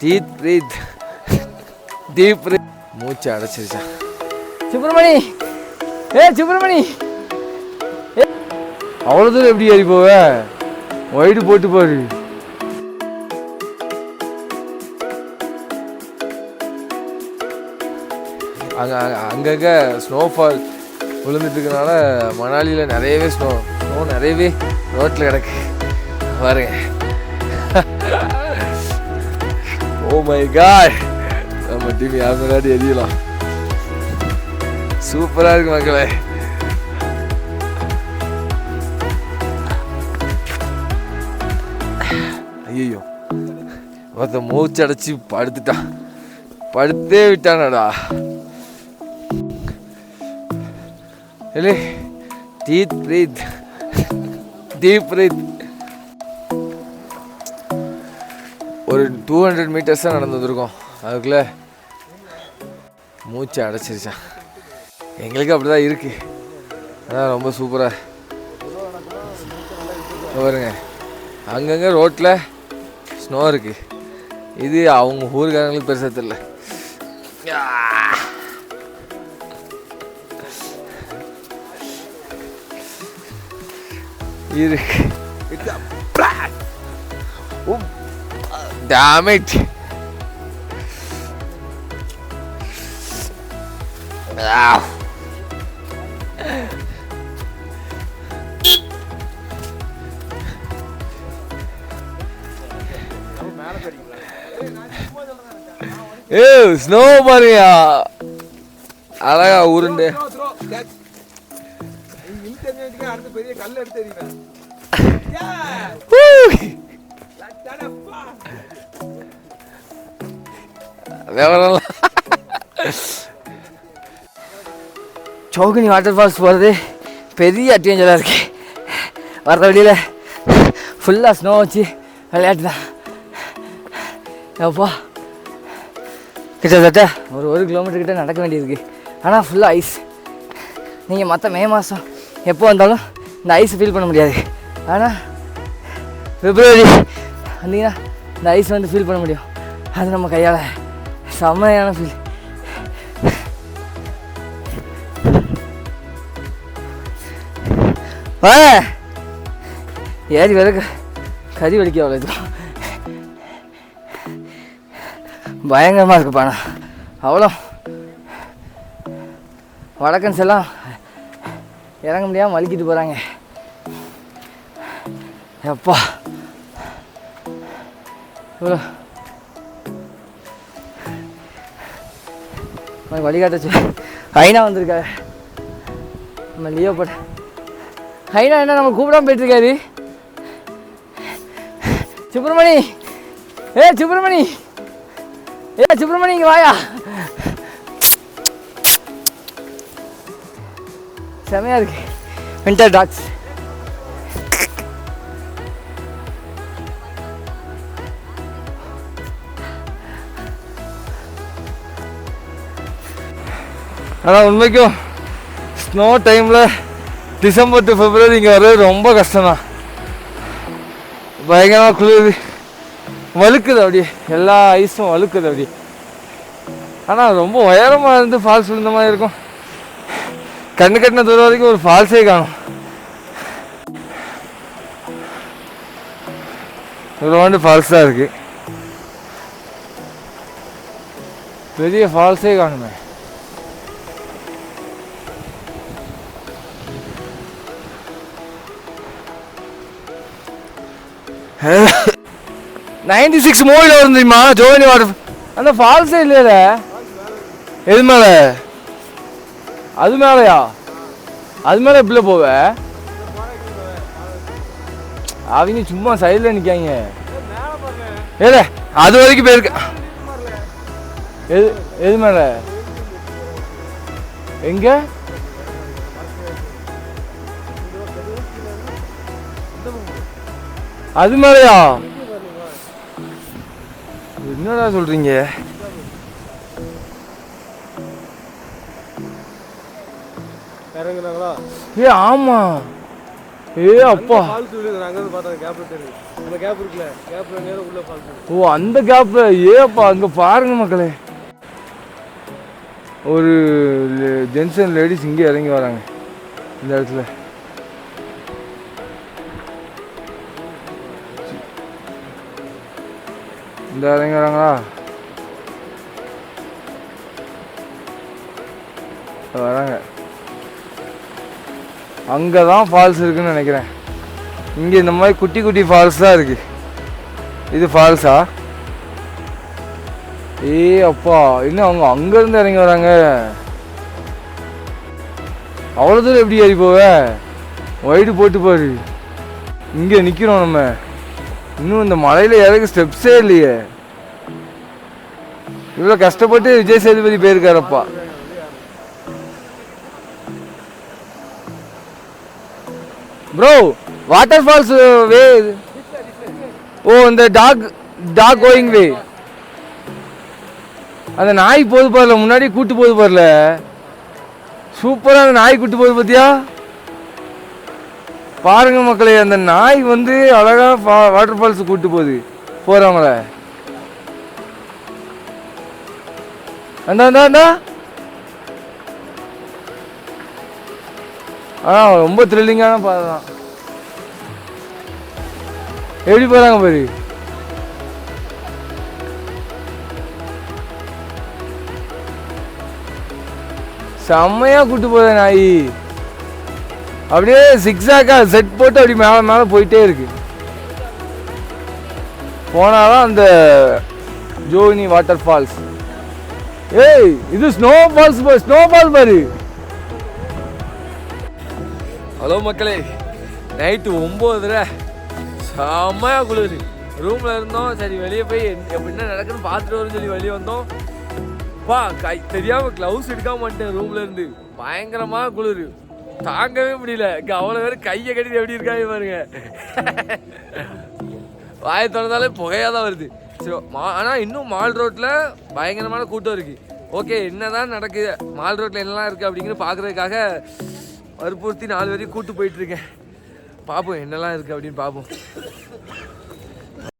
Teeth breath deep breath. மூச்சு அடைச்சிருச்சா சுப்பிரமணி? சுப்பிரமணி, அவ்வளோ தூரம் எப்படி ஏறி போவ? ஒயிடு போட்டு பாரு. அங்கங்கே ஸ்னோஃபால் விழுந்துட்டு இருக்கனால மணாலியில் நிறையவே ஸ்னோ நிறையவே ரோட்டில் கிடக்கு பாருங்க. ஓ மை காட், நம்ம டீம் யார் முன்னாடி எரியலாம். சூப்பராக இருக்கு மக்களே. ஐயோ, ஒருத்த மூச்சு அடைச்சி படுத்துட்டான், படுத்தே விட்டானடா. இல்லை, டீத் பிரீத் டீப் பிரீத். ஒரு 200 மீட்டர்ஸ் தான் நடந்து வந்திருக்கோம், அதுக்குள்ளே மூச்சு அடைச்சிருச்சான். எங்களுக்கு அப்படி தான் இருக்குது. அதான் ரொம்ப சூப்பராக பாருங்க. அங்கங்கே ரோட்டில் ஸ்னோ இருக்குது. இது அவங்க ஊருக்காரங்களுக்கு பெருசாக தெரியல. இருக்கு. Damn it. ஸ்னோ பாருயா, அழகா உருண்டு. சோகினி வாட்டர் ஃபால்ஸ் போகிறது பெரிய அட்வென்ச்சராக இருக்கு. வர வழியில் ஃபுல்லாக ஸ்னோ வச்சு விளையாட்டு தான். எப்பா கிட்டத்தட்ட ஒரு 1 கிலோமீட்டர் கிட்ட நடக்க வேண்டியிருக்கு. ஆனால் ஃபுல்லாக ஐஸ். நீங்கள் மற்ற மே மாதம் எப்போ வந்தாலும் இந்த ஐஸ் ஃபீல் பண்ண முடியாது. ஆனால் பிப்ரவரி வந்தீங்கன்னா இந்த ஐஸ் வந்து ஃபீல் பண்ண முடியும். அது நம்ம கையால் செம்மையான ஃபீல். ஏறி வேற கறி வலிக்க அவ்வளோ இது பயங்கரமாக இருக்குப்பாண்ணா. அவ்வளோ வடக்கன்ஸ் எல்லாம் இறங்க முடியாமல் வலிக்கிட்டு போகிறாங்க. எப்பா இவ்வளோ வழிகாட்டச்சு. ஐநா வந்திருக்காரு, நம்ம லியோ போட்ட ஐநா. என்ன நம்ம கூப்பிடாம போயிட்டுருக்காரு. சுப்பிரமணி, சுப்பிரமணி, சுப்பிரமணி இங்கே வாயா. செமையாக இருக்கு வின்டர் டாக்ஸ். ஆனால் உண்மைக்கும் ஸ்னோ டைமில் டிசம்பர் டு பிப்ரவரி இங்கே வர்றது ரொம்ப கஷ்டம்தான். பயங்கரமாக குளிருது, வழுக்குது அப்படியே, எல்லா ஐஸும் வழுக்குது அப்படியே. ஆனால் ரொம்ப உயரமாக இருந்து ஃபால்ஸ் விழுந்த மாதிரி இருக்கும். கண்ணு கட்டின தூரம் வரைக்கும் ஒரு ஃபால்ஸே காணும். இவ்வளோ ஃபால்ஸ் தான் இருக்குது, பெரிய ஃபால்ஸே காணுமே. $96 மூவில வரும் தெரியுமா ஜோனி வாட்டர். அந்த ஃபால்ஸே இல்லையில. எது மேலே? அது மேலையா? அது மேலே எப்படில போவ? அவங்க சும்மா சைடில் நிற்காங்க. ஏல அது வரைக்கும் போயிருக்க. எது எது மேலே? எங்க? அது மேலையா? என்னடா சொல்றீங்க? ஏ ஆமா, ஏ அப்பா, ஃபால்ஸ் விழுது. அங்க இருந்து பார்த்தா கேப்ல தெரியுது. அந்த கேப் இருக்குல்ல, கேப்ல நேரா உள்ள ஃபால்ஸ். ஓ அந்த கேப்ல. ஏப்பா அங்க பாருங்க மக்களே, ஒரு ஜென்ஸ் அண்ட் லேடிஸ் இங்கே இறங்கி வராங்க இந்த இடத்துல. இந்த இறங்கி வராங்களா? வராங்க. அங்கே தான் ஃபால்ஸ் இருக்குன்னு நினைக்கிறேன். இங்கே இந்த மாதிரி குட்டி குட்டி ஃபால்ஸ் தான் இருக்கு. இது ஃபால்ஸா? ஏ அப்பா, இன்னும் அவங்க அங்கேருந்து இறங்கி வராங்க. அவ்வளோ தூரம் எப்படி ஏறி போவ? ஒய்டு போட்டு பாரு. இங்கே நிற்கிறோம் நம்ம. இன்னும் இந்த மலையில் இறங்க ஸ்டெப்ஸே இல்லையே. இவ்வளோ கஷ்டப்பட்டு விஜய் சேதுபதி போயிருக்காரப்பா. Bro, waterfalls way. ஓ இந்த டாக் கோயிங் வே. அந்த நாய் போது பாருல, முன்னாடி கூட்டு போது பாருல. சூப்பரா அந்த நாய் கூட்டு போகுது பார்த்தியா? பாருங்க மக்களே, அந்த நாய் வந்து அழகா வாட்டர் ஃபால்ஸ் கூட்டு போகுது போறவங்கள. அந்தா ரொம்ப த்ரில்லிங்கான பாதை தான். எப்படி போறாங்க பாரு. செம்மையா கூட்டு போற நாய். அப்படியே சிக்ஸாக்கா செட் போட்டு அப்படி மேலே மேலே போயிட்டே இருக்கு. போனாதான் அந்த ஜோனி வாட்டர் ஃபால்ஸ். ஏய் இது ஸ்னோ ஃபால்ஸ், ஸ்னோ ஃபால் பாரு. ஹலோ மக்களே, நைட்டு 9:30 செம்மையா குளிர். ரூம்ல இருந்தோம், சரி வெளியே போய் என்ன நடக்குன்னு பார்த்துட்டு வரும்னு சொல்லி வெளியே வந்தோம். பா தெரியாம கிளவுஸ் எடுக்காம மாட்டேன். ரூம்ல இருந்து பயங்கரமா குளிர், தாங்கவே முடியல. அவ்வளோ பேர் கையை கட்டிட்டு எப்படி இருக்காங்க பாருங்க. வாயை திறந்தாலே புகையாக தான் வருது. சரி, ஆனால் இன்னும் மால் ரோட்டில் பயங்கரமான கூட்டம் இருக்குது. ஓகே, என்னதான் நடக்குது மால் ரோட்டில் என்னெல்லாம் இருக்குது அப்படிங்கிற பார்க்குறதுக்காக வற்புறுத்தி 4 வரையும் கூட்டு போயிட்டுருக்கேன். பார்ப்போம் என்னெல்லாம் இருக்குது அப்படின்னு பார்ப்போம்.